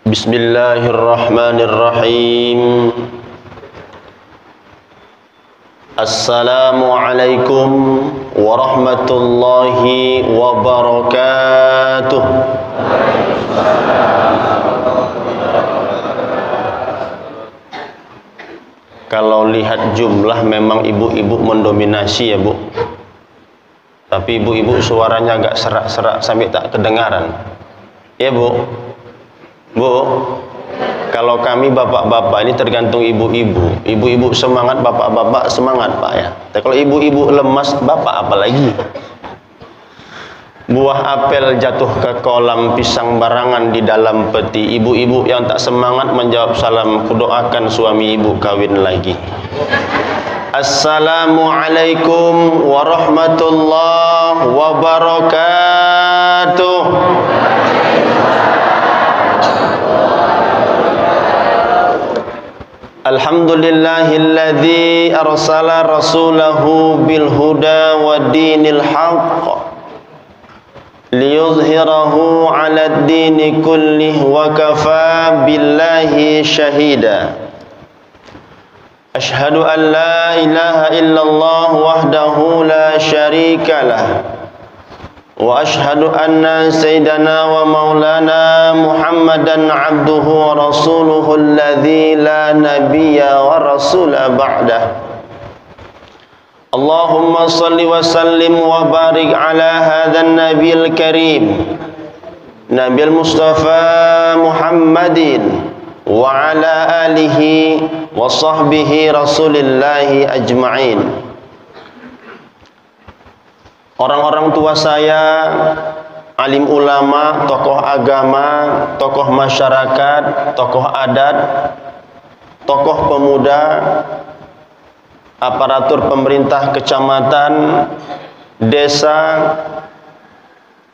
Bismillahirrahmanirrahim. Assalamualaikum warahmatullahi wabarakatuh. Kalau lihat jumlah memang ibu-ibu mendominasi ya Bu. Tapi ibu-ibu suaranya agak serak-serak sampai tak kedengaran. Ya Bu. Bu, kalau kami bapak-bapak ini tergantung ibu-ibu. Ibu-ibu semangat, bapak-bapak semangat Pak ya. Tapi kalau ibu-ibu lemas, bapak apalagi. Buah apel jatuh ke kolam, pisang barangan di dalam peti. Ibu-ibu yang tak semangat menjawab salam, kudoakan suami ibu kawin lagi. Assalamualaikum warahmatullahi wabarakatuh. Alhamdulillahilladzi arsala rasulahu bil huda wa dinil haqq liyuzhirahu 'alad dini kullih wa kafa billahi syahida. Ashhadu an la ilaha illallah wahdahu la syarikalah wa ashhadu anna sayyidana wa maulana Muhammadan abduhu wa rasuluhu alladzi la nabiyya wa rasula ba'dah. Allahumma salli wa sallim wa barik ala hadzal nabiyil karim Nabil Mustafa Muhammadin wa ala alihi wa sahbihi rasulillahi ajma'in. Orang-orang tua saya, alim ulama, tokoh agama, tokoh masyarakat, tokoh adat, tokoh pemuda, aparatur pemerintah kecamatan, desa,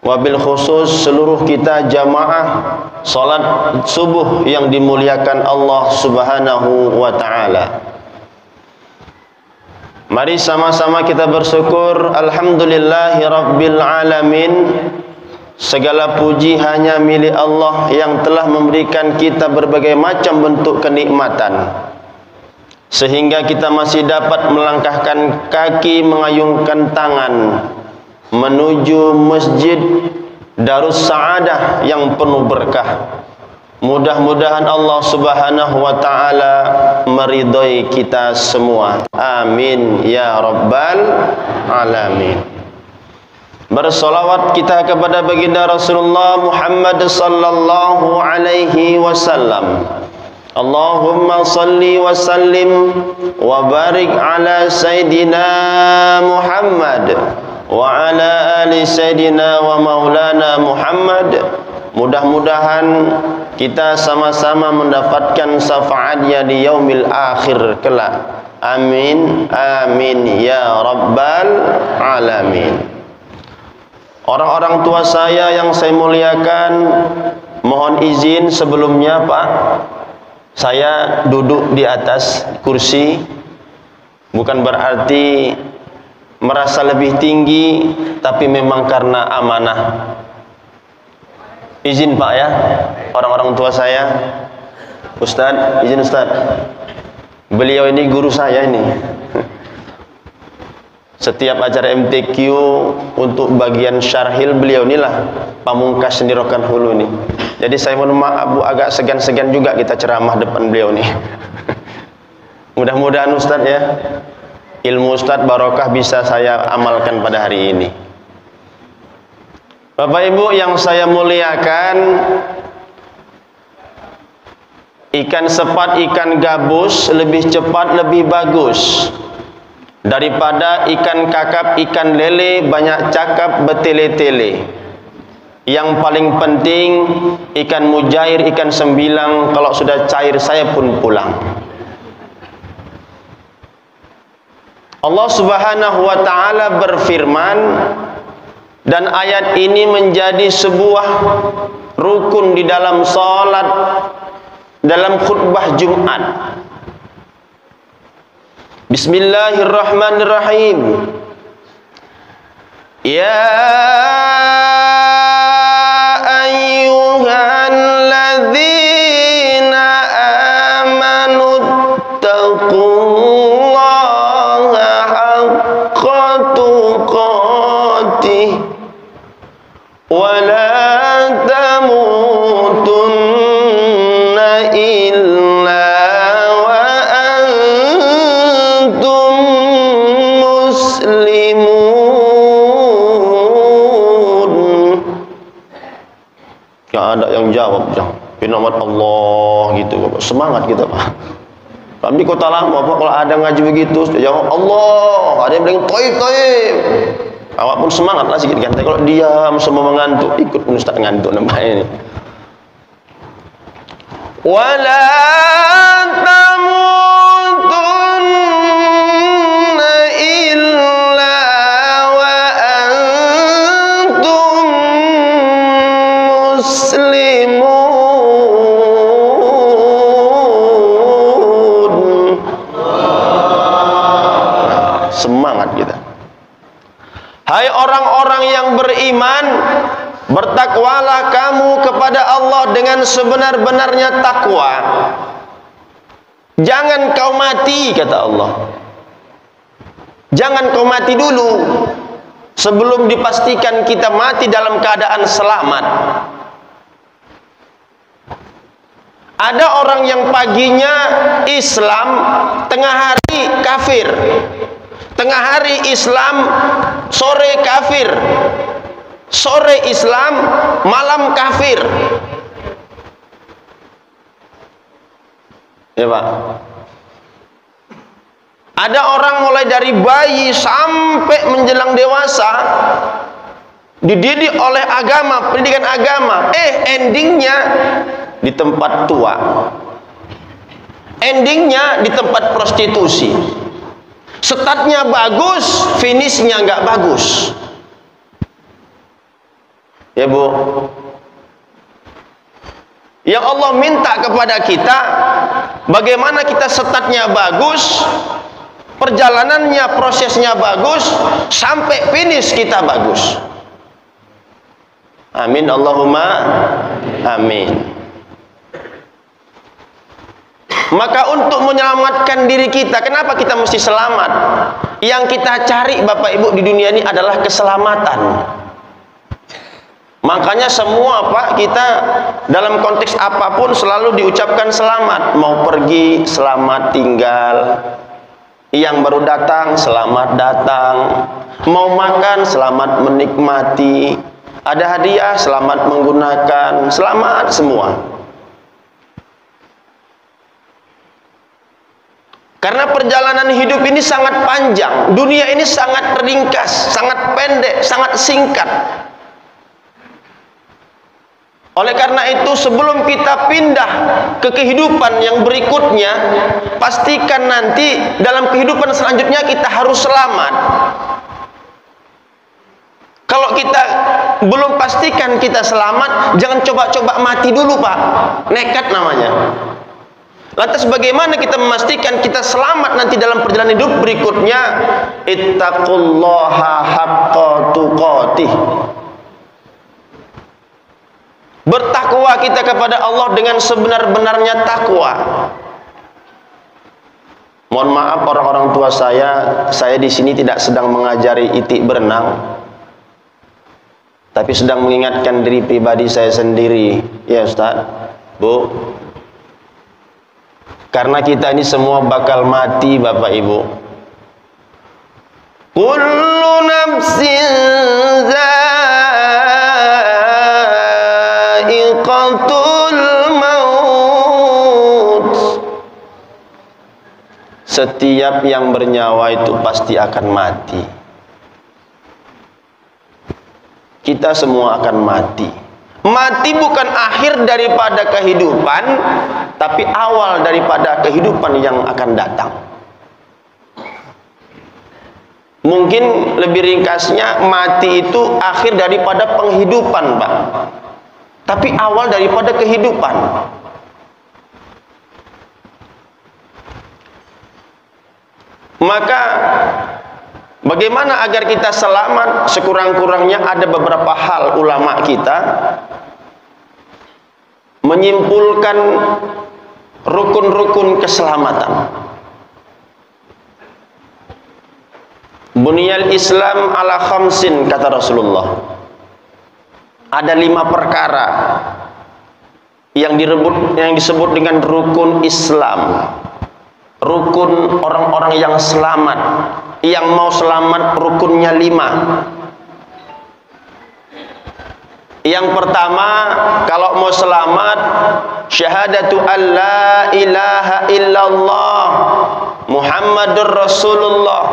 wabil khusus seluruh kita jamaah salat subuh yang dimuliakan Allah Subhanahu wa taala. Mari sama-sama kita bersyukur. Alhamdulillahi Rabbil Alamin. Segala puji hanya milik Allah yang telah memberikan kita berbagai macam bentuk kenikmatan, sehingga kita masih dapat melangkahkan kaki, mengayunkan tangan menuju masjid Darus Sa'adah yang penuh berkah. Mudah-mudahan Allah Subhanahu wa taala meridhai kita semua. Amin ya rabbal alamin. Bersolawat kita kepada baginda Rasulullah Muhammad sallallahu alaihi wasallam. Allahumma salli wa sallim wa barik ala sayyidina Muhammad wa ala ali sayyidina wa maulana Muhammad. Mudah-mudahan kita sama-sama mendapatkan syafaatnya di yaumil akhir kelak. Amin, amin ya rabbal alamin. Orang-orang tua saya yang saya muliakan, mohon izin sebelumnya Pak, saya duduk di atas kursi bukan berarti merasa lebih tinggi, tapi memang karena amanah. Izin Pak ya, orang-orang tua saya. Ustadz, izin Ustadz. Beliau ini guru saya ini. Setiap acara MTQ untuk bagian syarhil beliau inilah pamungkas di Rokan Hulu nih. Jadi saya mohon maaf Bu, agak segan-segan juga kita ceramah depan beliau nih. Mudah-mudahan Ustadz ya, ilmu Ustadz barokah bisa saya amalkan pada hari ini. Bapak Ibu yang saya muliakan, ikan sepat, ikan gabus lebih cepat, lebih bagus daripada ikan kakap, ikan lele banyak cakap bertele-tele. Yang paling penting ikan mujair, ikan sembilang, kalau sudah cair saya pun pulang. Allah Subhanahu wa taala berfirman, dan ayat ini menjadi sebuah rukun di dalam salat, dalam khutbah Jumat. Bismillahirrahmanirrahim. Ya ayyuhalladzina jangan nama Allah gitu, semangat kita Pak. Kami Kota Lama Pak, kalau ada ngaji begitu jangan Allah, ada yang bilang toib. Awak pun semangat lah sedikit kan. Kalau diam semua mengantuk, ikut Ustaz ngantuk namanya ini. Wala tamutunna illa wa antum muslimun. Semangat kita. Hai orang-orang yang beriman, bertakwalah kamu kepada Allah dengan sebenar-benarnya takwa. Jangan kau mati, kata Allah. Jangan kau mati dulu sebelum dipastikan kita mati dalam keadaan selamat. Ada orang yang paginya Islam, tengah hari kafir. Tengah hari Islam, sore kafir. Sore Islam, malam kafir. Ya Pak. Ada orang mulai dari bayi sampai menjelang dewasa dididik oleh agama, pendidikan agama. Endingnya di tempat tua. Endingnya di tempat prostitusi. Statnya bagus, finishnya nggak bagus. Ya Bu, yang Allah minta kepada kita, bagaimana kita statnya bagus, perjalanannya, prosesnya bagus, sampai finish kita bagus. Amin Allahumma amin. Maka untuk menyelamatkan diri kita, kenapa kita mesti selamat? Yang kita cari Bapak Ibu di dunia ini adalah keselamatan. Makanya semua Pak, kita dalam konteks apapun selalu diucapkan selamat. Mau pergi, selamat tinggal. Yang baru datang, selamat datang. Mau makan, selamat menikmati. Ada hadiah, selamat menggunakan. Selamat semua. Karena perjalanan hidup ini sangat panjang. Dunia ini sangat ringkas, sangat pendek, sangat singkat. Oleh karena itu sebelum kita pindah ke kehidupan yang berikutnya, pastikan nanti dalam kehidupan selanjutnya kita harus selamat. Kalau kita belum pastikan kita selamat, jangan coba-coba mati dulu Pak. Nekat namanya. Lantas bagaimana kita memastikan kita selamat nanti dalam perjalanan hidup berikutnya? Ittaqullaha haqqa tuqatih. Bertakwa kita kepada Allah dengan sebenar-benarnya takwa. Mohon maaf orang-orang tua saya di sini tidak sedang mengajari itik berenang, tapi sedang mengingatkan diri pribadi saya sendiri. Ya Ustaz, Bu, karena kita ini semua bakal mati Bapak Ibu. Kullu nafsin za'iqatul maut. Setiap yang bernyawa itu pasti akan mati. Kita semua akan mati. Mati bukan akhir daripada kehidupan, tapi awal daripada kehidupan yang akan datang. Mungkin lebih ringkasnya, mati itu akhir daripada penghidupan, Pak. Tapi awal daripada kehidupan. Maka bagaimana agar kita selamat? Sekurang-kurangnya ada beberapa hal ulama kita menyimpulkan rukun-rukun keselamatan. Bunyal Islam ala khamsin, kata Rasulullah. Ada 5 perkara yang disebut dengan rukun Islam. Rukun orang-orang yang selamat. Yang mau selamat rukunnya 5. Yang pertama, kalau mau selamat, syahadatu an la ilaha illallah Muhammadur Rasulullah.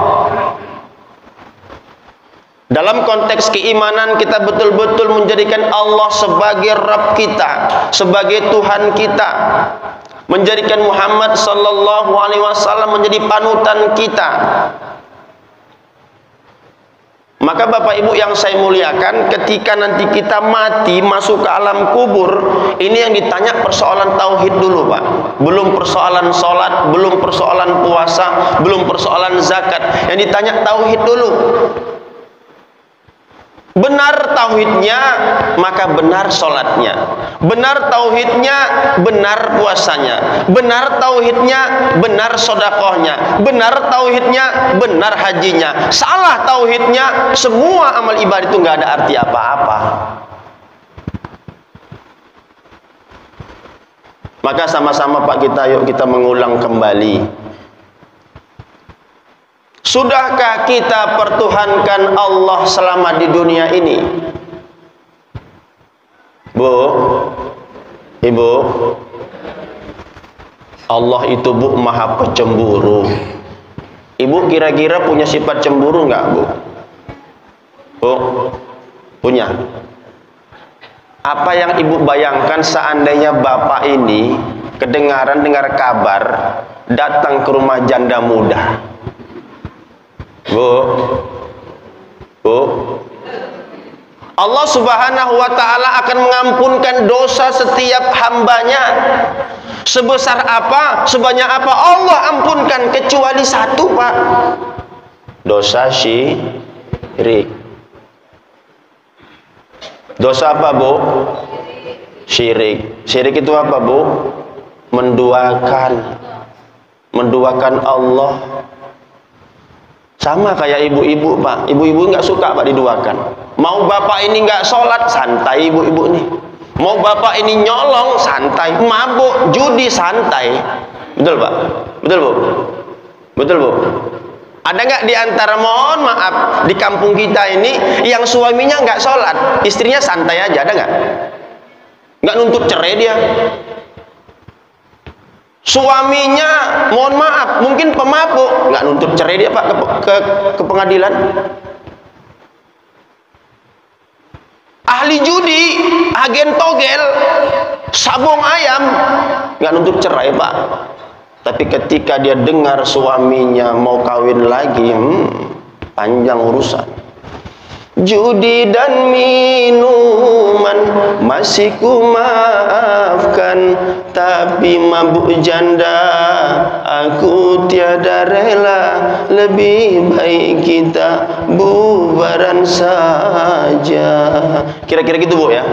Dalam konteks keimanan, kita betul-betul menjadikan Allah sebagai Rabb kita, sebagai Tuhan kita, menjadikan Muhammad sallallahu alaihi wasallam menjadi panutan kita. Maka Bapak Ibu yang saya muliakan, ketika nanti kita mati masuk ke alam kubur, ini yang ditanya persoalan tauhid dulu, Pak. Belum persoalan sholat, belum persoalan puasa, belum persoalan zakat. Yang ditanya tauhid dulu. Benar tauhidnya, maka benar sholatnya. Benar tauhidnya, benar puasanya. Benar tauhidnya, benar sodakohnya. Benar tauhidnya, benar hajinya. Salah tauhidnya, semua amal ibadah itu nggak ada arti apa-apa. Maka sama-sama Pak kita, yuk kita mengulang kembali. Sudahkah kita pertuhankan Allah selama di dunia ini? Bu, Ibu, Allah itu Bu maha pecemburu. Ibu kira-kira punya sifat cemburu nggak, Bu? Bu, punya. Apa yang Ibu bayangkan seandainya Bapak ini dengar kabar datang ke rumah janda muda? Bu, Allah subhanahu wa ta'ala akan mengampunkan dosa setiap hambanya. Sebesar apa, sebanyak apa Allah ampunkan, kecuali satu, Pak. Dosa syirik. Dosa apa, Bu? Syirik. Syirik itu apa, Bu? Menduakan Allah. Sama kayak ibu-ibu, Pak. Ibu-ibu nggak suka, Pak, diduakan. Mau bapak ini nggak sholat, santai ibu-ibu nih. Mau bapak ini nyolong, santai. Mabuk, judi, santai. Betul, Pak? Betul, Bu? Betul, Bu? Ada nggak di antara, mohon maaf, di kampung kita ini yang suaminya nggak sholat, istrinya santai aja, ada nggak? Nggak nuntut cerai dia. Suaminya, mohon maaf, mungkin pemabuk, nggak nuntut cerai dia, Pak, ke pengadilan. Ahli judi, agen togel, sabung ayam, nggak nuntut cerai, Pak. Tapi ketika dia dengar suaminya mau kawin lagi, panjang urusan. Judi dan minuman masih ku maafkan, tapi mabuk janda aku tiada rela. Lebih baik kita bubaran saja. Kira-kira gitu, Bu, ya.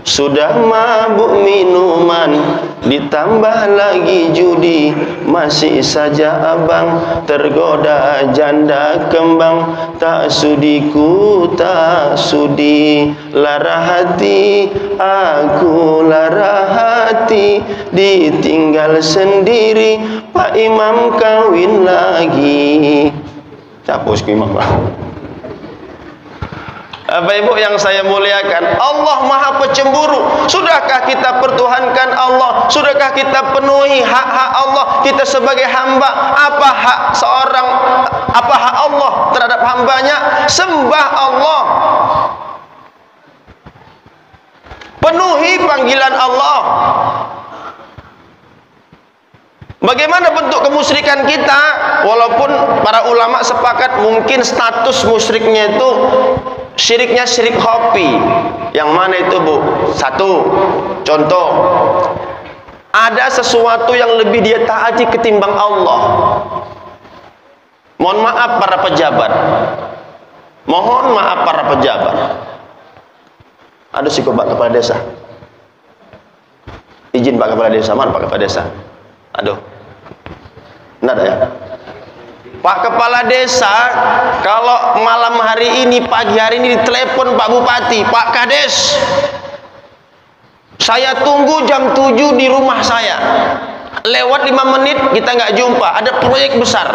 Sudah mabuk minuman, ditambah lagi judi, masih saja abang tergoda janda kembang. Tak sudiku, tak sudi, lara hati, aku lara hati, ditinggal sendiri, Pak Imam kawin lagi. Capus ke Imam, Pak. Bapak Ibu yang saya muliakan, Allah maha pecemburu. Sudahkah kita pertuhankan Allah? Sudahkah kita penuhi hak-hak Allah? Kita sebagai hamba, apa hak seorang, apa hak Allah terhadap hambanya? Sembah Allah, penuhi panggilan Allah. Bagaimana bentuk kemusyrikan kita? Walaupun para ulama sepakat mungkin status musyriknya itu syiriknya syirik khafi. Yang mana itu, Bu? Satu, contoh, ada sesuatu yang lebih dia taati ketimbang Allah. Mohon maaf para pejabat. Mohon maaf para pejabat. Aduh, si Pak Kepala Desa. Izin Pak Kepala Desa, mana Pak Kepala Desa? Aduh. Nggak ada ya? Pak Kepala Desa, kalau malam hari ini, pagi hari ini ditelepon Pak Bupati, Pak Kades, saya tunggu jam 7 di rumah saya. Lewat 5 menit kita nggak jumpa, ada proyek besar.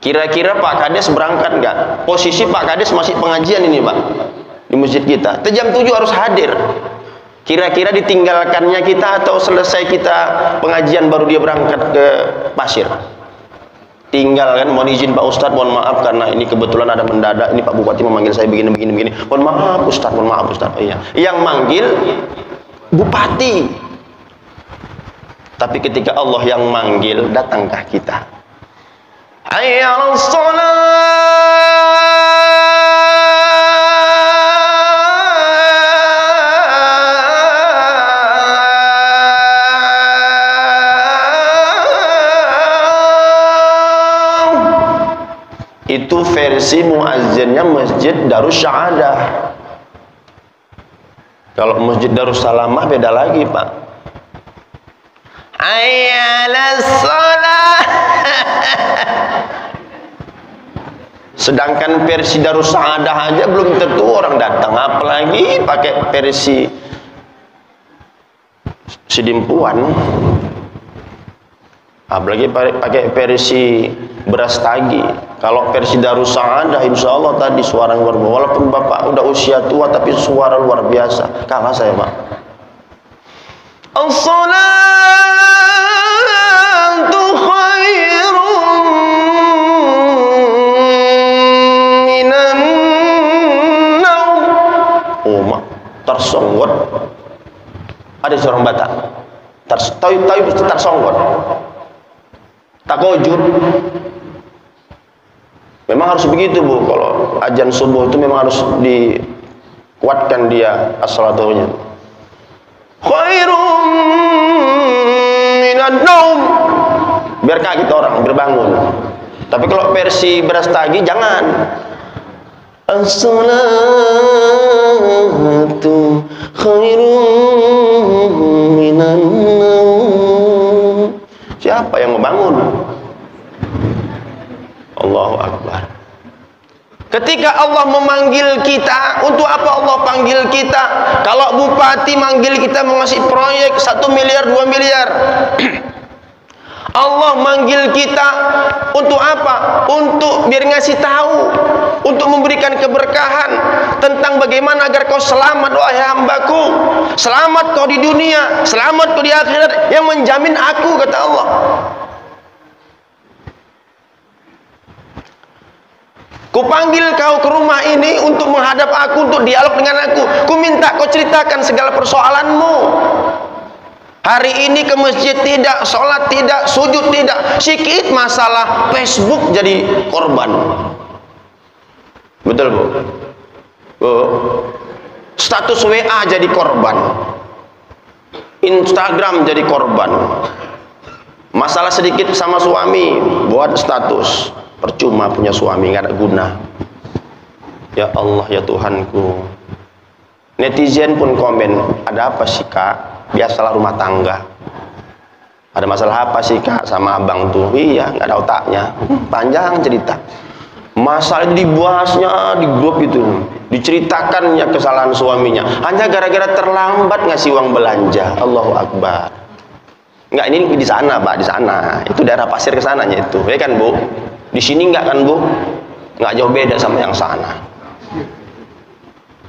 Kira-kira Pak Kades berangkat nggak? Posisi Pak Kades masih pengajian ini Pak, di masjid kita. Jam 7 harus hadir. Kira-kira ditinggalkannya kita atau selesai kita pengajian baru dia berangkat ke pasir? Tinggal kan, mohon izin Pak Ustadz, mohon maaf karena ini kebetulan ada mendadak, ini Pak Bupati memanggil saya begini. Mohon maaf Ustadz, mohon maaf Ustadz. Oh iya. Yang manggil Bupati. Tapi ketika Allah yang manggil, datangkah kita? Hayya 'alas shalah. Itu versi muazzinnya Masjid Darus Sa'adah. Kalau Masjid Darus Salamah beda lagi Pak. Hayya 'alas shalah. Sedangkan versi Darus Sa'adah aja belum tentu orang datang, apalagi pakai versi Sidimpuan, apalagi pakai versi Beras Tagi. Kalau versi Darus Sa'adah insya Allah tadi suara luar biasa. Walaupun Bapak udah usia tua tapi suara luar biasa. Kalah saya Pak. As-salatu khairum minan naum. Oh mak, tersonggot. Ada seorang Batak. Tahu tersonggot. Takojud. Memang harus begitu Bu, kalau azan subuh itu memang harus dikuatkan dia as-salatunya. Khairum minan naum. Biar kaget orang berbangun. Tapi kalau versi Beras Tagi jangan. As-salatu khairum minan naum. Siapa yang membangun? Allahu Akbar. Ketika Allah memanggil kita, untuk apa Allah panggil kita? Kalau bupati manggil kita mau ngasih proyek 1 miliar 2 miliar. Allah manggil kita untuk apa? Untuk biar ngasih tahu, untuk memberikan keberkahan tentang bagaimana agar kau selamat wahai hambaku. Selamat kau di dunia, selamat kau di akhirat, yang menjamin aku, kata Allah. Kupanggil kau ke rumah ini untuk menghadap aku, untuk dialog dengan aku. Ku minta kau ceritakan segala persoalanmu. Hari ini ke masjid tidak, sholat tidak, sujud tidak. Sikit masalah Facebook jadi korban. Betul Bu? Bu, status WA jadi korban, Instagram jadi korban. Masalah sedikit sama suami, buat status. Percuma punya suami, nggak ada guna. Ya Allah, ya Tuhanku. Netizen pun komen, ada apa sih Kak? Biasalah rumah tangga. Ada masalah apa sih Kak sama abang tuh? Iya, nggak ada otaknya. Panjang cerita. Masalah itu dibahasnya di grup itu, diceritakannya kesalahan suaminya. Hanya gara-gara terlambat ngasih uang belanja. Allahu Akbar. Nggak, ini di sana Pak, di sana. Itu daerah pasir ke sananya itu, ya kan Bu? Di sini enggak kan Bu? Enggak jauh beda sama yang sana.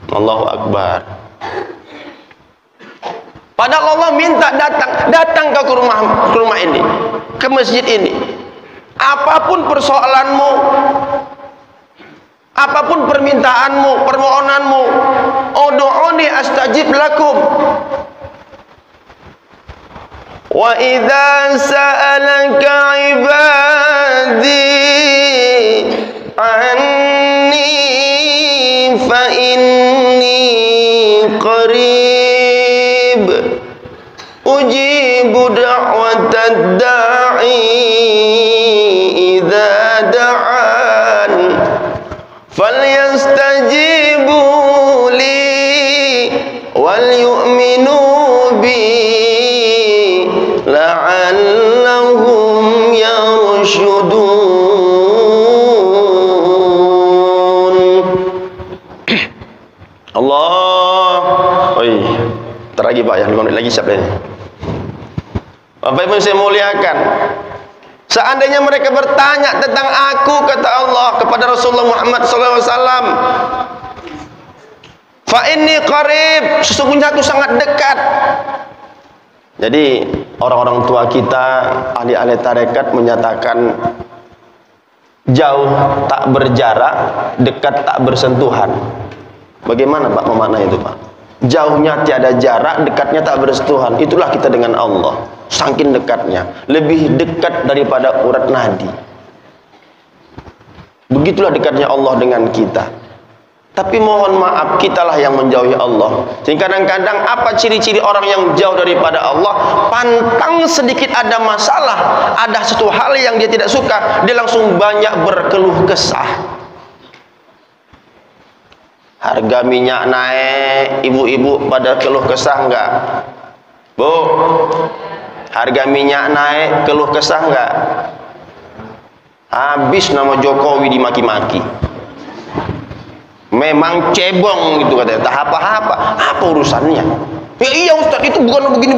Allahu Akbar. Padahal Allah minta datang ke rumah ini, ke masjid ini. Apapun persoalanmu, apapun permintaanmu, permohonanmu, ud'uni astajib lakum. Wa idza sa'alaka 'ibadi anni fa inni qarib ujibu da'watad da'i idza da'an falyastajibu li wal yu'minu bi la'allahum yarshudun. Allah. Oi, terlagi Pak ya, 5 menit lagi siap ini. Bapak Ibu saya muliakan. Seandainya mereka bertanya tentang aku, kata Allah kepada Rasulullah Muhammad SAW, fa inni qarib, sesungguhnya aku sangat dekat. Jadi orang-orang tua kita, ahli-ahli tarekat menyatakan jauh tak berjarak, dekat tak bersentuhan. Bagaimana Pak memaknai itu Pak? Jauhnya tiada jarak, dekatnya tak bersentuhan. Itulah kita dengan Allah, saking dekatnya, lebih dekat daripada urat nadi. Begitulah dekatnya Allah dengan kita. Tapi mohon maaf, kitalah yang menjauhi Allah. Jadi kadang-kadang apa ciri-ciri orang yang jauh daripada Allah? Pantang sedikit ada masalah, ada satu hal yang dia tidak suka, dia langsung banyak berkeluh kesah. Harga minyak naik, ibu-ibu pada keluh kesah enggak? Bu, harga minyak naik, keluh kesah enggak? Habis nama Jokowi dimaki-maki. Memang cebong gitu katanya, tak apa-apa. Apa urusannya? Ya iya Ustaz, itu bukan begini.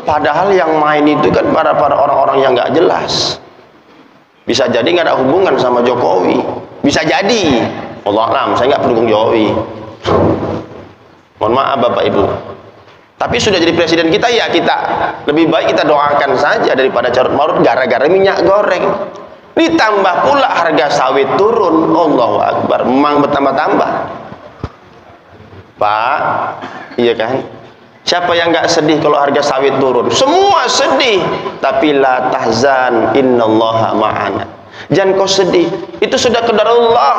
Padahal yang main itu kan para orang-orang yang nggak jelas. Bisa jadi nggak ada hubungan sama Jokowi. Bisa jadi. Wallahu a'lam, saya nggak pendukung Jokowi. Mohon maaf Bapak Ibu. Tapi sudah jadi presiden kita, ya kita lebih baik kita doakan saja daripada carut marut gara-gara minyak goreng. Ditambah pula harga sawit turun. Allahu Akbar, memang bertambah-tambah. Pak, iya kan? Siapa yang nggak sedih kalau harga sawit turun? Semua sedih. Tapi la tahzan, innallaha ma'ana. Jangan kau sedih. Itu sudah qadar Allah.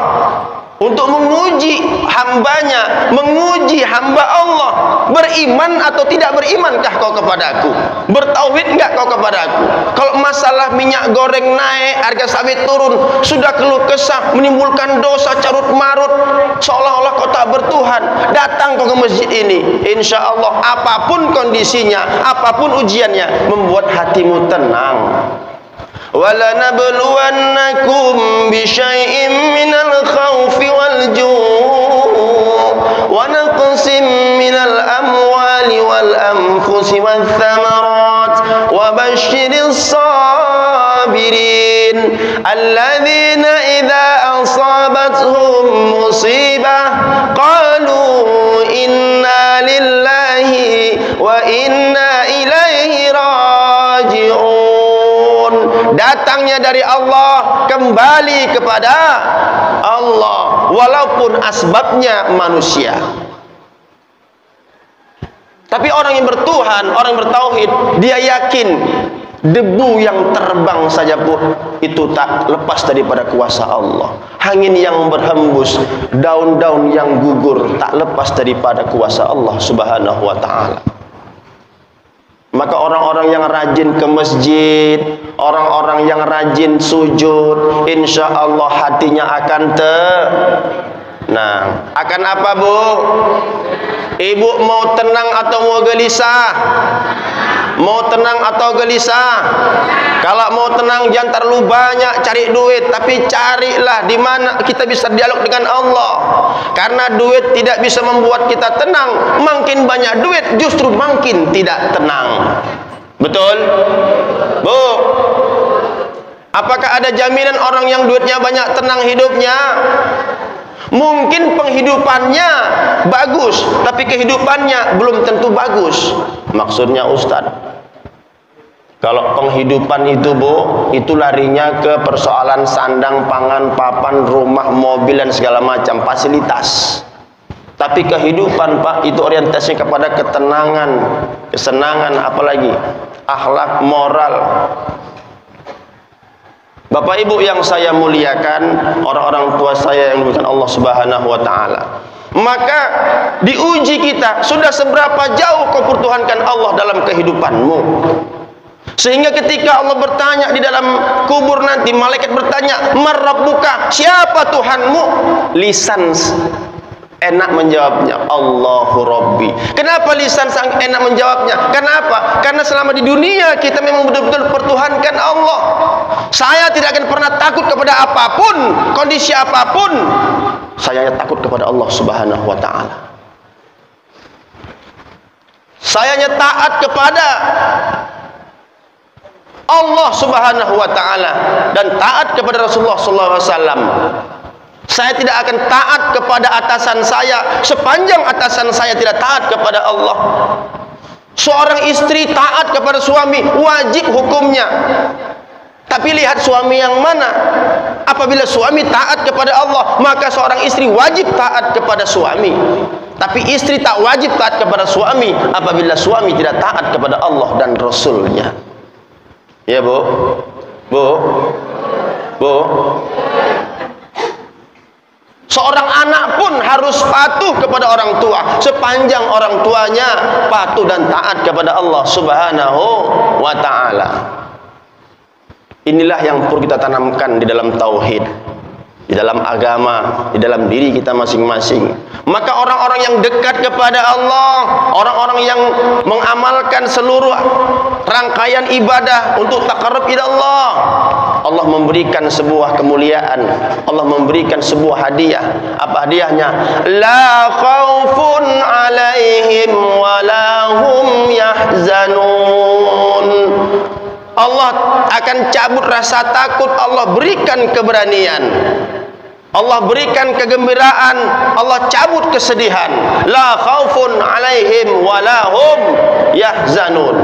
Untuk menguji hambanya, menguji hamba Allah, beriman atau tidak berimankah kau kepadaku, bertauhid enggak kau kepadaku. Kalau masalah minyak goreng naik, harga sawit turun, sudah keluh kesah, menimbulkan dosa carut marut, seolah-olah kau tak bertuhan. Datang kau ke masjid ini, insya Allah apapun kondisinya, apapun ujiannya, membuat hatimu tenang. وَلَنَبْلُوَنَّكُمْ بِشَيْءٍ مِّنَ الْخَوْفِ وَالْجُوعِ وَنَقْصٍ مِّنَ الْأَمْوَالِ وَالْأَنفُسِ وَالثَّمَرَاتِ وَبَشِّرِ الصَّابِرِينَ الَّذِينَ إِذَا أَصَابَتْهُم مُّصِيبَةٌ قَالُوا إِنَّا لِلَّهِ وَإِنَّا إِلَيْهِ رَاجِعُونَ. Datangnya dari Allah, kembali kepada Allah, walaupun asbabnya manusia. Tapi orang yang bertuhan, orang yang bertauhid, dia yakin debu yang terbang saja pun itu tak lepas daripada kuasa Allah. Angin yang berhembus, daun-daun yang gugur tak lepas daripada kuasa Allah Subhanahu wa ta'ala. Maka orang-orang yang rajin ke masjid, orang-orang yang rajin sujud, insya Allah hatinya akan tenang. Akan apa Bu? Ibu mau tenang atau mau gelisah? Mau tenang atau gelisah? Kalau mau tenang jangan terlalu banyak cari duit, tapi carilah di mana kita bisa dialog dengan Allah. Karena duit tidak bisa membuat kita tenang. Makin banyak duit justru makin tidak tenang. Betul? Bu, apakah ada jaminan orang yang duitnya banyak tenang hidupnya? Mungkin penghidupannya bagus, tapi kehidupannya belum tentu bagus. Maksudnya Ustadz, kalau penghidupan itu Bu, itu larinya ke persoalan sandang, pangan, papan, rumah, mobil dan segala macam fasilitas. Tapi kehidupan Pak, itu orientasinya kepada ketenangan, kesenangan, apalagi akhlak, moral. Bapak Ibu yang saya muliakan, orang-orang tua saya yang dimuliakan Allah Subhanahu wa ta'ala, maka diuji kita, sudah seberapa jauh kau pertuhankan Allah dalam kehidupanmu. Sehingga ketika Allah bertanya di dalam kubur nanti, malaikat bertanya, "Man rabbuka?" Siapa Tuhanmu? Lisan enak menjawabnya, Allahu Rabbi. Kenapa lisan sang enak menjawabnya? Kenapa? Karena selama di dunia kita memang betul-betul pertuhankan Allah. Saya tidak akan pernah takut kepada apapun, kondisi apapun. Saya hanya takut kepada Allah Subhanahu wa ta'ala. Saya hanya taat kepada Allah Subhanahu wa taala dan taat kepada Rasulullah sallallahu alaihi wasallam. Saya tidak akan taat kepada atasan saya sepanjang atasan saya tidak taat kepada Allah. Seorang istri taat kepada suami wajib hukumnya. Tapi lihat suami yang mana. Apabila suami taat kepada Allah, maka seorang istri wajib taat kepada suami. Tapi istri tak wajib taat kepada suami apabila suami tidak taat kepada Allah dan Rasulnya. Ya bu, bu, bu. Seorang anak pun harus patuh kepada orang tua sepanjang orang tuanya patuh dan taat kepada Allah Subhanahu wa taala. Inilah yang perlu kita tanamkan di dalam tauhid, di dalam agama, di dalam diri kita masing-masing. Maka orang-orang yang dekat kepada Allah, orang-orang yang mengamalkan seluruh rangkaian ibadah untuk taqarrub ila Allah, Allah memberikan sebuah kemuliaan, Allah memberikan sebuah hadiah. Apa hadiahnya? La khaufun alaihim wa la hum yahzanun. Allah akan cabut rasa takut, Allah berikan keberanian, Allah berikan kegembiraan, Allah cabut kesedihan. La khaufun alaihim wa la hum yahzanun.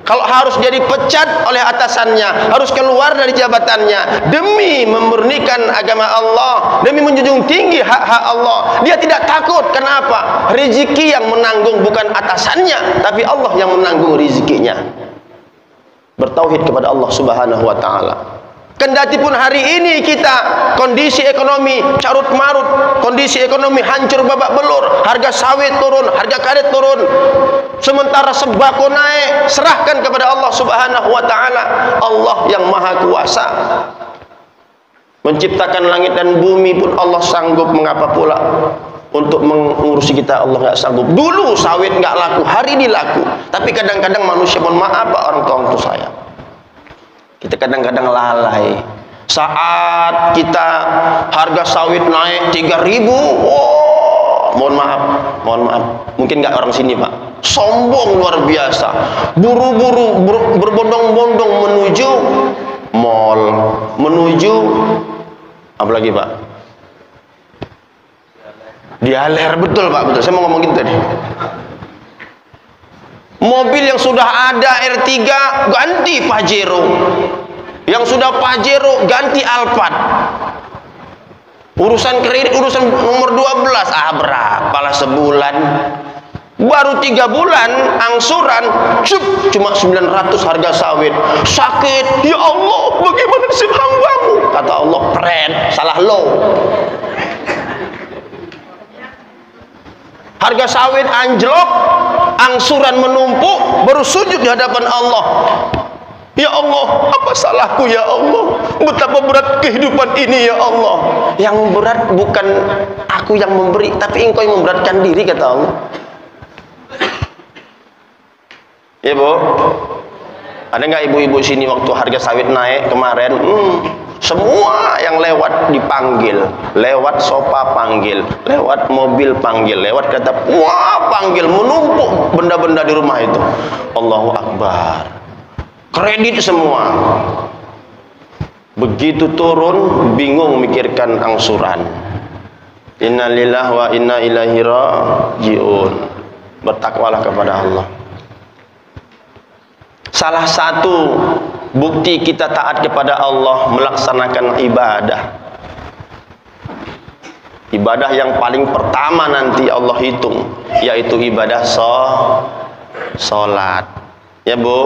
Kalau harus jadi pecat oleh atasannya, harus keluar dari jabatannya demi memurnikan agama Allah, demi menjunjung tinggi hak-hak Allah, dia tidak takut. Kenapa? Rezeki yang menanggung bukan atasannya, tapi Allah yang menanggung rezekinya. Bertauhid kepada Allah Subhanahu wa taala. Kendati pun hari ini kita kondisi ekonomi carut marut, kondisi ekonomi hancur babak belur, harga sawit turun, harga karet turun, sementara sembako naik, serahkan kepada Allah Subhanahu wa taala. Allah yang maha kuasa menciptakan langit dan bumi pun Allah sanggup, mengapa pula untuk mengurusi kita Allah nggak sanggup. Dulu sawit nggak laku, hari ini laku. Tapi kadang-kadang manusia, mohon maaf Pak orang tua saya, kita kadang-kadang lalai. Saat kita harga sawit naik 3.000, oh, mohon maaf, mungkin nggak orang sini Pak, sombong luar biasa, buru-buru berbondong-bondong menuju mall, menuju apa lagi Pak? Dialer, betul Pak, betul. Saya mau ngomong gitu tadi. Mobil yang sudah ada R3 ganti Pajero, yang sudah Pajero ganti Alphard. Urusan kredit, urusan nomor 12, berapalah sebulan, baru 3 bulan angsuran cuma 900 harga sawit. Sakit, ya Allah, bagaimana nasib hambamu? Kata Allah, pret, salah lo. Harga sawit anjlok, angsuran menumpuk, baru sujud di hadapan Allah. Ya Allah, apa salahku ya Allah? Betapa berat kehidupan ini ya Allah. Yang berat bukan aku yang memberi, tapi engkau yang memberatkan diri, kata Allah. Ya Bu, ada nggak ibu-ibu sini waktu harga sawit naik kemarin? Semua yang lewat dipanggil, lewat sofa panggil, lewat mobil panggil, lewat kereta, wah panggil, menumpuk benda-benda di rumah itu. Allahu Akbar. Kredit semua. Begitu turun, bingung mikirkan angsuran. Innalillahi wa inna ilaihi rajiun. Bertakwalah kepada Allah. Salah satu bukti kita taat kepada Allah melaksanakan ibadah. Ibadah yang paling pertama nanti Allah hitung, yaitu ibadah sholat. Ya Bu,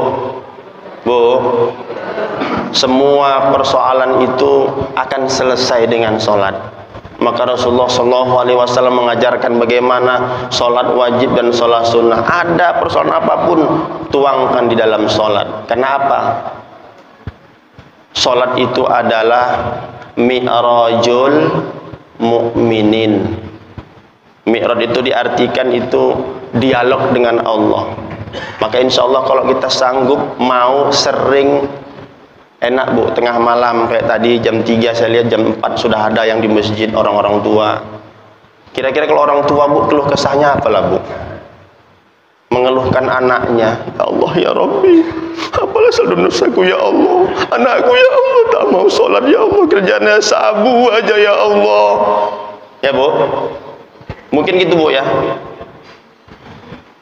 semua persoalan itu akan selesai dengan sholat. Maka Rasulullah SAW mengajarkan bagaimana sholat wajib dan sholat sunnah. Ada persoalan apapun, tuangkan di dalam sholat. Kenapa? Sholat itu adalah mi'rajul mu'minin. Mi'raj itu diartikan itu dialog dengan Allah. Maka insya Allah kalau kita sanggup mau sering, enak Bu, tengah malam kayak tadi jam 3 saya lihat jam 4 sudah ada yang di masjid orang-orang tua. Kira-kira kalau orang tua Bu keluh kesahnya apalah Bu? Mengeluh menyembuhkan anaknya. Ya Allah ya Rabbi, apalah salah dosaku ya Allah. Anakku ya Allah tak mau sholat ya Allah, kerjanya sabu aja ya Allah. Ya Bu, mungkin gitu Bu ya.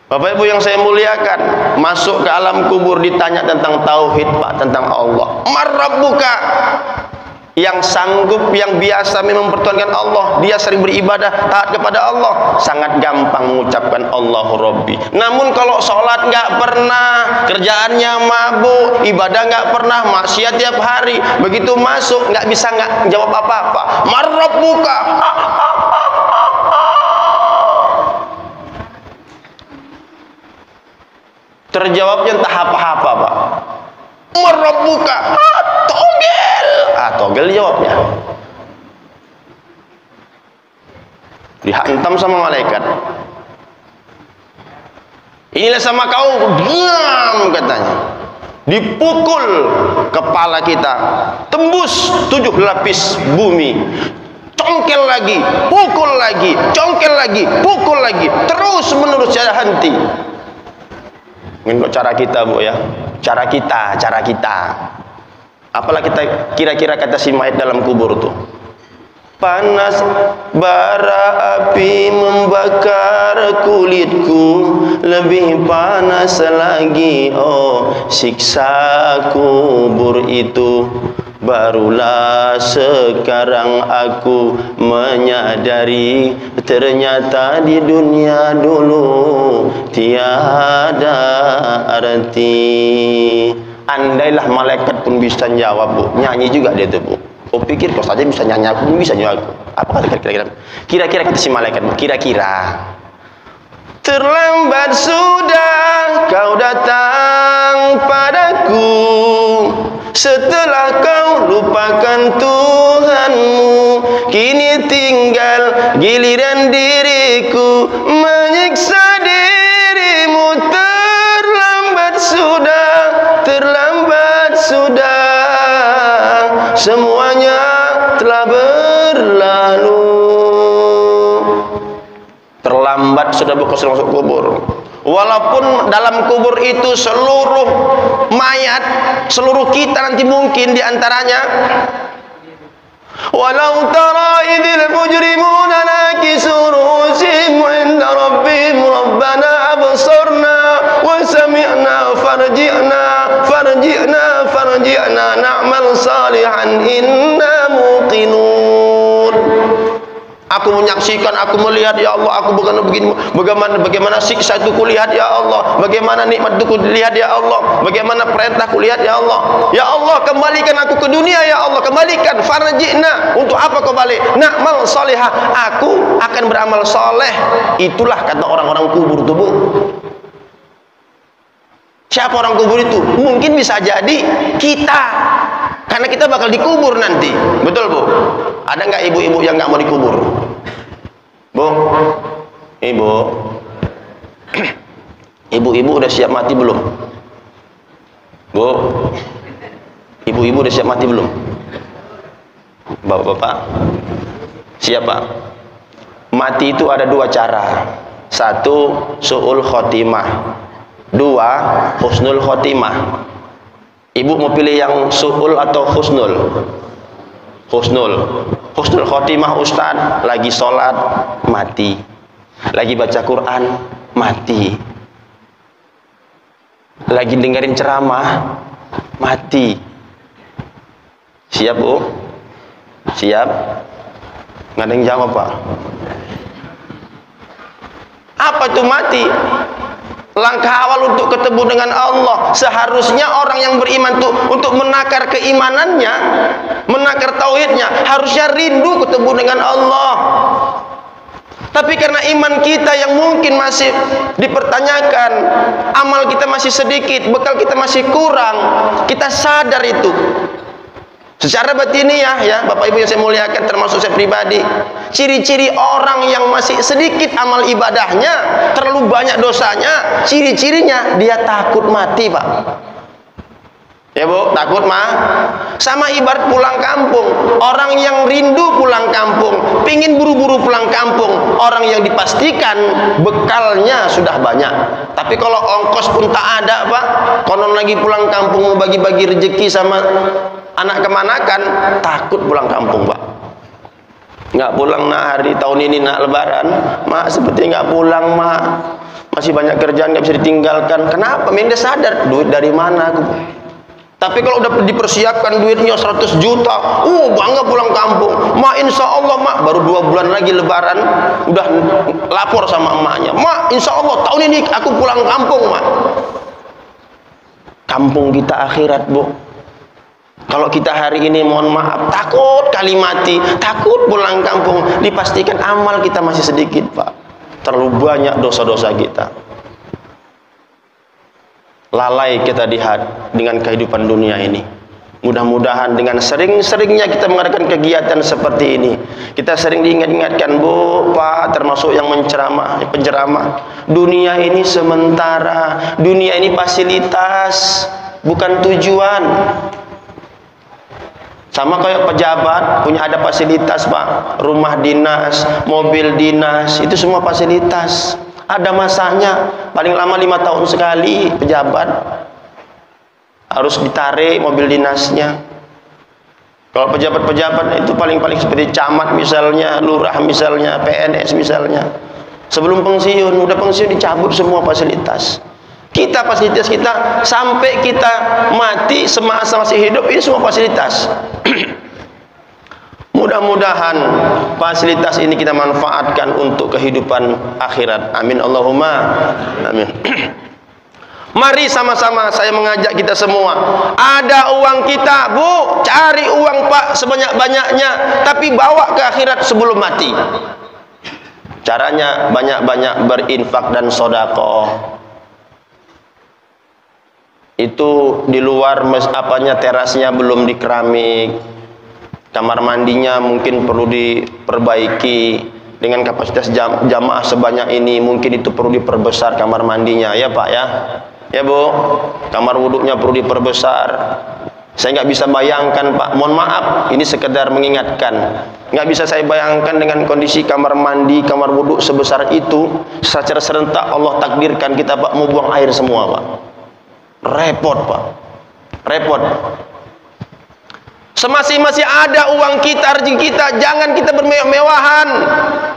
Bapak Ibu yang saya muliakan, masuk ke alam kubur ditanya tentang tauhid Pak, tentang Allah. Marrabbuka, yang sanggup, yang biasa mempertuhankan Allah, dia sering beribadah, taat kepada Allah, sangat gampang mengucapkan Allahu Rabbi. Namun kalau sholat nggak pernah, kerjaannya mabuk, ibadah nggak pernah, maksiat tiap hari, begitu masuk nggak bisa nggak jawab apa-apa. Marrabbuka, terjawabnya entah apa-apa Pak. Marrabbuka, togel. Togel jawabnya. Dihantam sama malaikat. Inilah sama kau, diam katanya. Dipukul kepala kita, tembus 7 lapis bumi. Congkel lagi, pukul lagi, congkel lagi, pukul lagi, terus menerus tiada henti. Menurut cara kita Bu ya, cara kita. Apalah kita kira-kira kata si mayat dalam kubur tuh. Panas bara api membakar kulitku, lebih panas lagi oh siksa kubur itu. Barulah sekarang aku menyadari, ternyata di dunia dulu tiada arti. Andailah malaikat pun bisa jawab Bu, nyanyi juga dia tuh Bu. Oh pikir kau saja bisa nyanyi, aku pun bisa nyanyi aku. Apa kata kira-kira? Kira-kira kata si malaikat Bu, kira-kira. Terlambat sudah kau datang padaku, setelah kau lupakan Tuhanmu, kini tinggal giliran diriku menyiksa dirimu. Terlambat sudah, semuanya telah berlalu. Terlambat sudah masuk kubur. Walaupun dalam kubur itu seluruh mayat, seluruh kita nanti mungkin diantaranya. Walau tara idil mujrimuna nakisu ru'usihim 'inda rabbihim rabbana absarna wa sami'na farji'na na'mal salihan inna muqinun. Aku menyaksikan, aku melihat ya Allah, aku bagaimana siksa itu kulihat ya Allah, bagaimana nikmat itu kulihat ya Allah, bagaimana perintah kulihat ya Allah. Ya Allah, kembalikan aku ke dunia ya Allah, kembalikan. Farji'na, untuk apa kau balik? Na'mal salihah, aku akan beramal soleh. Itulah kata orang-orang kubur itu Bu. Siapa orang kubur itu? Mungkin bisa jadi kita, karena kita bakal dikubur nanti. Betul Bu? Ada nggak ibu-ibu yang nggak mau dikubur? Bu, ibu, ibu-ibu udah siap mati belum? Bu, ibu-ibu udah siap mati belum? Bapak-bapak, siapa? Mati itu ada 2 cara. 1, su'ul khotimah. 2, husnul khotimah. Ibu mau pilih yang su'ul atau husnul? Husnul khotimah Ustaz, lagi sholat mati, lagi baca Quran mati, lagi dengerin ceramah mati. Siap Bu? Siap? Nggak ada yang jawab Pak. Apa itu mati? Langkah awal untuk ketemu dengan Allah. Seharusnya orang yang beriman tuh untuk menakar keimanannya, menakar tauhidnya, harusnya rindu ketemu dengan Allah. Tapi karena iman kita yang mungkin masih dipertanyakan, amal kita masih sedikit, bekal kita masih kurang, kita sadar itu. Secara batiniah ya, Bapak Ibu yang saya muliakan, termasuk saya pribadi, ciri-ciri orang yang masih sedikit amal ibadahnya, terlalu banyak dosanya, ciri-cirinya dia takut mati Pak. Ya Bu, takut mah? Sama ibarat pulang kampung. Orang yang rindu pulang kampung, pingin buru-buru pulang kampung. Orang yang dipastikan bekalnya sudah banyak. Tapi kalau ongkos pun tak ada Pak, konon lagi pulang kampung mau bagi-bagi rezeki sama anak kemanakan, takut pulang kampung Pak. Nggak pulang nak hari tahun ini nak lebaran, mak seperti nggak pulang mak. Masih banyak kerjaan nggak bisa ditinggalkan. Kenapa? Memang dia sadar duit dari mana aku. Tapi kalau udah dipersiapkan duitnya 100 juta, bangga pulang kampung. Mak insya Allah mak, baru 2 bulan lagi lebaran, udah lapor sama emaknya. Mak insya Allah tahun ini aku pulang kampung mak. Kampung kita akhirat Bu. Kalau kita hari ini mohon maaf, takut kali mati, takut pulang kampung, dipastikan amal kita masih sedikit Pak. Terlalu banyak dosa-dosa kita. Lalai kita dengan kehidupan dunia ini. Mudah-mudahan dengan sering-seringnya kita mengadakan kegiatan seperti ini, kita sering diingat-ingatkan Bu, Pak, termasuk yang penceramah. Dunia ini sementara, dunia ini fasilitas, bukan tujuan. Sama kayak pejabat punya ada fasilitas Pak, rumah dinas, mobil dinas, itu semua fasilitas. Ada masanya, paling lama 5 tahun sekali pejabat harus ditarik mobil dinasnya. Kalau pejabat-pejabat itu paling-paling seperti camat misalnya, lurah misalnya, PNS misalnya, sebelum pensiun, udah pensiun dicabut semua fasilitas. Kita fasilitas kita sampai kita mati, semasa masih hidup ini semua fasilitas. Mudah-mudahan fasilitas ini kita manfaatkan untuk kehidupan akhirat. Amin Allahumma amin. Mari sama-sama saya mengajak kita semua. Ada uang kita Bu, cari uang Pak sebanyak-banyaknya, tapi bawa ke akhirat sebelum mati. Caranya banyak-banyak berinfak dan sedekah. Itu di luar terasnya belum dikeramik. Kamar mandinya mungkin perlu diperbaiki. Dengan kapasitas jamaah sebanyak ini, mungkin itu perlu diperbesar kamar mandinya, ya Pak ya. Ya Bu, kamar wuduknya perlu diperbesar. Saya nggak bisa bayangkan Pak, mohon maaf, ini sekedar mengingatkan. Nggak bisa saya bayangkan dengan kondisi kamar mandi, kamar wuduk sebesar itu, secara serentak Allah takdirkan kita Pak mau buang air semua Pak. Repot Pak, repot. Masih ada uang kita, rezeki kita, jangan kita bermewah-mewahan.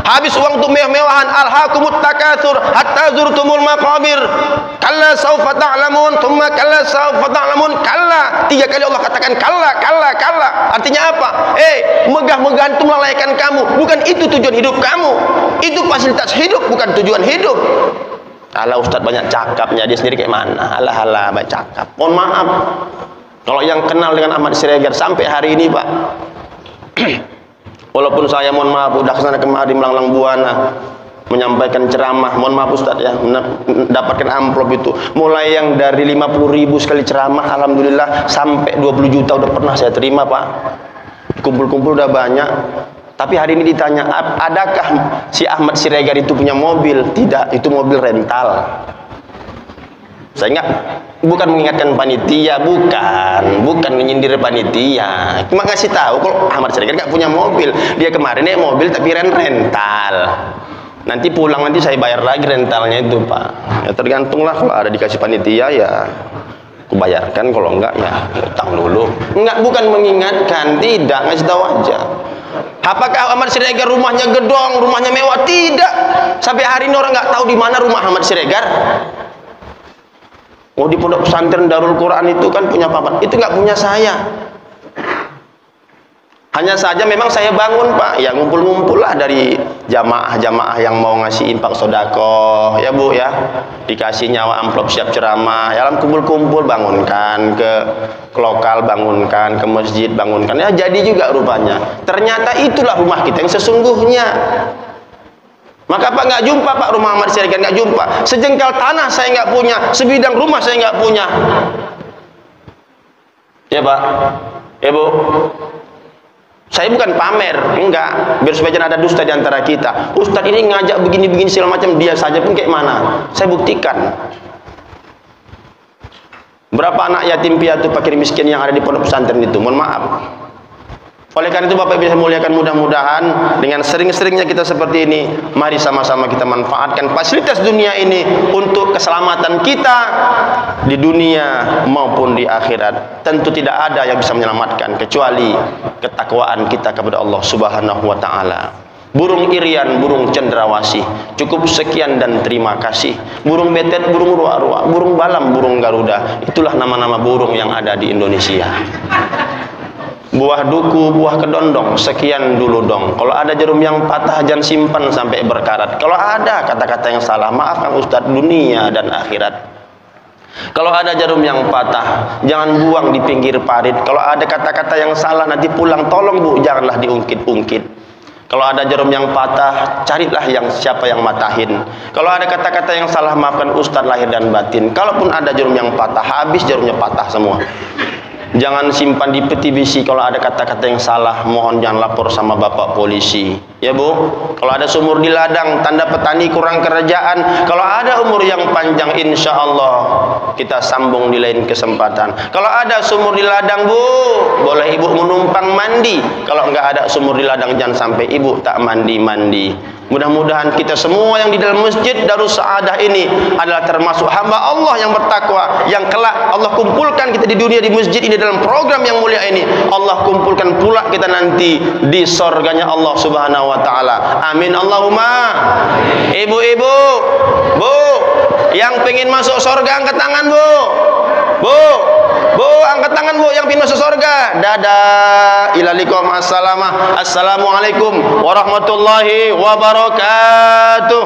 Habis uang untuk mewah-mewahan. Alhaakumut takatsur hatta zurtumul maqabir. Kalla saufa ta'lamun, tsumma kalla saufa ta'lamun. Kalla. 3 kali Allah katakan kalla, kalla, kalla. Artinya apa? Megah-megahan itu melalaikan kamu. Bukan itu tujuan hidup kamu. Itu fasilitas hidup, bukan tujuan hidup. Alah Ustaz banyak cakapnya, dia sendiri kayak mana? Alah banyak cakap. Mohon maaf. Kalau yang kenal dengan Ahmad Siregar sampai hari ini Pak, walaupun saya mohon maaf udah kesana kemari melanglang buana menyampaikan ceramah, mohon maaf Ustaz ya, mendapatkan amplop itu mulai yang dari 50.000 sekali ceramah, alhamdulillah sampai 20 juta udah pernah saya terima Pak. Kumpul-kumpul udah banyak. Tapi hari ini ditanya, adakah si Ahmad Siregar itu punya mobil? Tidak, itu mobil rental. Saya bukan mengingatkan panitia, bukan menyindir panitia. Cuma ngasih tahu kalau Ahmad Siregar nggak punya mobil. Dia kemarin naik mobil tapi rental. Nanti pulang nanti saya bayar lagi rentalnya itu Pak. Ya tergantunglah, kalau ada dikasih panitia ya aku bayarkan, kalau enggak ya utang dulu. Enggak, bukan mengingatkan, tidak, ngasih tahu aja. Apakah Ahmad Siregar rumahnya gedong, rumahnya mewah? Tidak. Sampai hari ini orang nggak tahu di mana rumah Ahmad Siregar. Oh di pondok pesantren Darul Quran itu kan punya papan, itu nggak punya saya. Hanya saja memang saya bangun Pak, ya ngumpul-ngumpul lah dari jamaah-jamaah yang mau ngasih infak sedekah, ya Bu ya, dikasih nyawa amplop siap ceramah, ya kumpul-kumpul, bangunkan ke lokal, bangunkan ke masjid, bangunkan, ya jadi juga rupanya. Ternyata itulah rumah kita yang sesungguhnya. Maka Pak nggak jumpa Pak rumah Ahmad Siregar, nggak jumpa. Sejengkal tanah saya nggak punya, sebidang rumah saya nggak punya. Ya Pak, ya Bu. Saya bukan pamer, enggak. Biar supaya jangan ada dusta di antara kita. Ustadz ini ngajak begini-begini segala macam, dia saja pun kayak mana? Saya buktikan. Berapa anak yatim piatu fakir miskin yang ada di pondok pesantren itu? Mohon maaf. Oleh karena itu Bapak Ibu saya muliakan, mudah-mudahan dengan sering-seringnya kita seperti ini, mari sama-sama kita manfaatkan fasilitas dunia ini untuk keselamatan kita di dunia maupun di akhirat. Tentu tidak ada yang bisa menyelamatkan kecuali ketakwaan kita kepada Allah Subhanahu wa taala. Burung irian, burung cendrawasih. Cukup sekian dan terima kasih. Burung betet, burung ruak-ruak, burung balam, burung garuda. Itulah nama-nama burung yang ada di Indonesia. Buah duku, buah kedondong, sekian dulu dong. Kalau ada jarum yang patah, jangan simpan sampai berkarat. Kalau ada kata-kata yang salah, maafkan Ustadz, dunia dan akhirat. Kalau ada jarum yang patah, jangan buang di pinggir parit. Kalau ada kata-kata yang salah, nanti pulang, tolong Bu, janganlah diungkit-ungkit. Kalau ada jarum yang patah, carilah yang siapa yang matahin. Kalau ada kata-kata yang salah, maafkan Ustadz lahir dan batin. Kalaupun ada jarum yang patah, habis jarumnya patah semua. Jangan simpan di peti besi. Kalau ada kata-kata yang salah, mohon jangan lapor sama bapak polisi. Ya Bu, kalau ada sumur di ladang, tanda petani kurang kerjaan. Kalau ada umur yang panjang, insya Allah kita sambung di lain kesempatan. Kalau ada sumur di ladang Bu, boleh Ibu menumpang mandi. Kalau enggak ada sumur di ladang, jangan sampai Ibu tak mandi-mandi. Mudah-mudahan kita semua yang di dalam masjid Darus Saadah ini adalah termasuk hamba Allah yang bertakwa, yang kelak Allah kumpulkan kita di dunia di masjid ini dalam program yang mulia ini. Allah kumpulkan pula kita nanti di surganya Allah Subhanahu wa taala. Amin Allahumma. Ibu-ibu, Bu, yang pengen masuk surga angkat tangan Bu. Bu, angkat tangan Bu yang pindah ke surga. Dadah. Ilalikum assalamah. Assalamualaikum warahmatullahi wabarakatuh.